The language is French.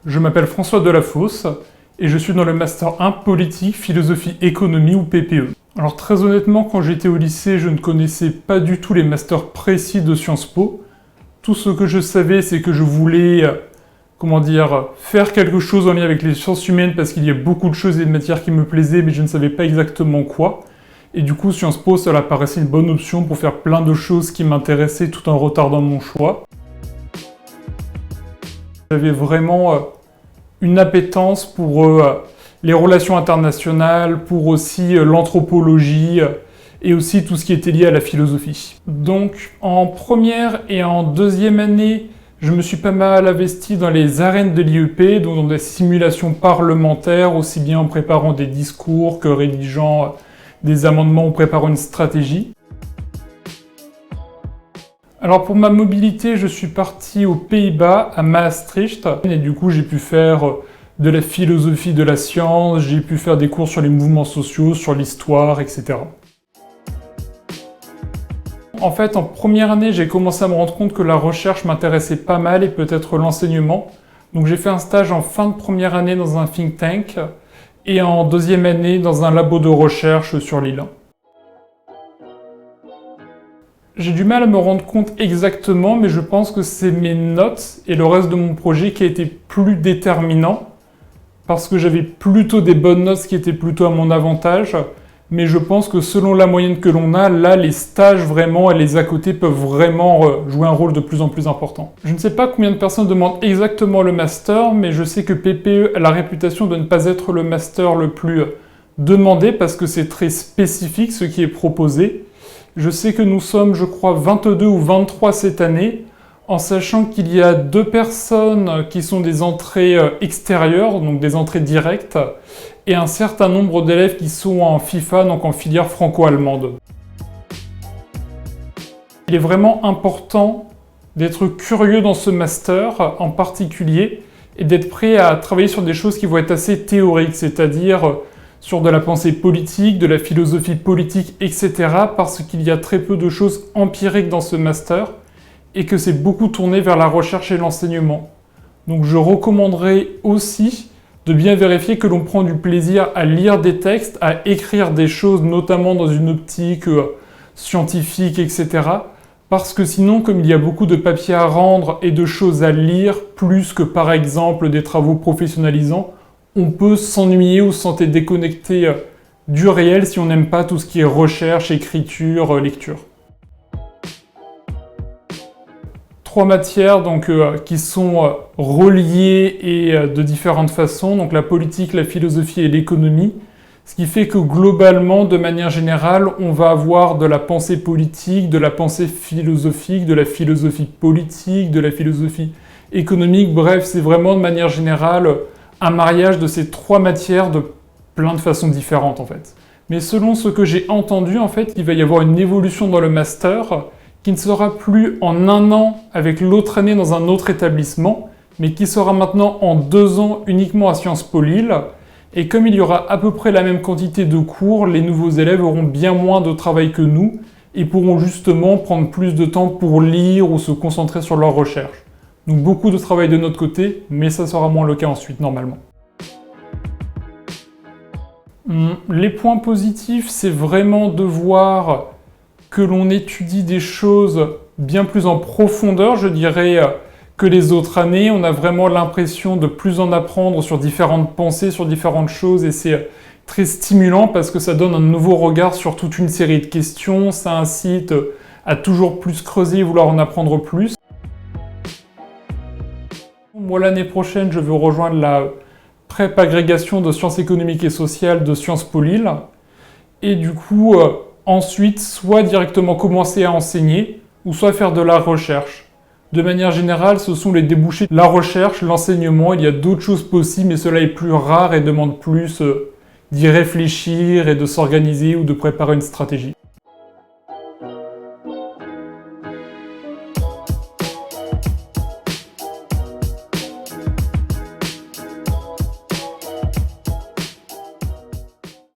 Je m'appelle François Delafosse et je suis dans le Master 1 Politique, Philosophie, Économie ou PPE. Alors très honnêtement, quand j'étais au lycée, je ne connaissais pas du tout les masters précis de Sciences Po. Tout ce que je savais, c'est que je voulais, faire quelque chose en lien avec les sciences humaines parce qu'il y a beaucoup de choses et de matières qui me plaisaient, mais je ne savais pas exactement quoi. Et du coup, Sciences Po, ça paraissait une bonne option pour faire plein de choses qui m'intéressaient tout en retardant mon choix. J'avais vraiment une appétence pour les relations internationales, pour aussi l'anthropologie et aussi tout ce qui était lié à la philosophie. Donc en première et en deuxième année, je me suis pas mal investi dans les arènes de l'IEP, donc dans des simulations parlementaires, aussi bien en préparant des discours que rédigeant des amendements ou préparant une stratégie. Alors pour ma mobilité, je suis parti aux Pays-Bas, à Maastricht, et du coup j'ai pu faire de la philosophie de la science, j'ai pu faire des cours sur les mouvements sociaux, sur l'histoire, etc. En fait, en première année, j'ai commencé à me rendre compte que la recherche m'intéressait pas mal et peut-être l'enseignement. Donc j'ai fait un stage en fin de première année dans un think tank et en deuxième année dans un labo de recherche sur Lille. J'ai du mal à me rendre compte exactement, mais je pense que c'est mes notes et le reste de mon projet qui a été plus déterminant, parce que j'avais plutôt des bonnes notes qui étaient plutôt à mon avantage, mais je pense que selon la moyenne que l'on a, là, les stages vraiment et les à côté peuvent vraiment jouer un rôle de plus en plus important. Je ne sais pas combien de personnes demandent exactement le master, mais je sais que PPE a la réputation de ne pas être le master le plus demandé, parce que c'est très spécifique ce qui est proposé. Je sais que nous sommes, je crois, 22 ou 23 cette année, en sachant qu'il y a 2 personnes qui sont des entrées extérieures, donc des entrées directes, et un certain nombre d'élèves qui sont en FIFA, donc en filière franco-allemande. Il est vraiment important d'être curieux dans ce master en particulier, et d'être prêt à travailler sur des choses qui vont être assez théoriques, c'est-à-dire sur de la pensée politique, de la philosophie politique, etc. parce qu'il y a très peu de choses empiriques dans ce master et que c'est beaucoup tourné vers la recherche et l'enseignement. Donc je recommanderais aussi de bien vérifier que l'on prend du plaisir à lire des textes, à écrire des choses, notamment dans une optique scientifique, etc. Parce que sinon, comme il y a beaucoup de papiers à rendre et de choses à lire, plus que par exemple des travaux professionnalisants, on peut s'ennuyer ou se sentir déconnecté du réel si on n'aime pas tout ce qui est recherche, écriture, lecture. 3 matières donc, qui sont reliées et de différentes façons, donc la politique, la philosophie et l'économie, ce qui fait que globalement, de manière générale, on va avoir de la pensée politique, de la pensée philosophique, de la philosophie politique, de la philosophie économique, bref, c'est vraiment de manière générale un mariage de ces 3 matières de plein de façons différentes en fait. Mais selon ce que j'ai entendu, en fait, il va y avoir une évolution dans le master qui ne sera plus en 1 an avec l'autre année dans un autre établissement, mais qui sera maintenant en 2 ans uniquement à Sciences Po Lille. Et comme il y aura à peu près la même quantité de cours, les nouveaux élèves auront bien moins de travail que nous et pourront justement prendre plus de temps pour lire ou se concentrer sur leur recherche. Donc beaucoup de travail de notre côté, mais ça sera moins le cas ensuite, normalement. Les points positifs, c'est vraiment de voir que l'on étudie des choses bien plus en profondeur, je dirais, que les autres années. On a vraiment l'impression de plus en apprendre sur différentes pensées, sur différentes choses, et c'est très stimulant parce que ça donne un nouveau regard sur toute une série de questions, ça incite à toujours plus creuser et vouloir en apprendre plus. Moi, l'année prochaine, je veux rejoindre la PrEP agrégation de sciences économiques et sociales de Sciences Po Lille. Et du coup, ensuite, soit directement commencer à enseigner, ou soit faire de la recherche. De manière générale, ce sont les débouchés de la recherche, l'enseignement. Il y a d'autres choses possibles, mais cela est plus rare et demande plus d'y réfléchir et de s'organiser ou de préparer une stratégie.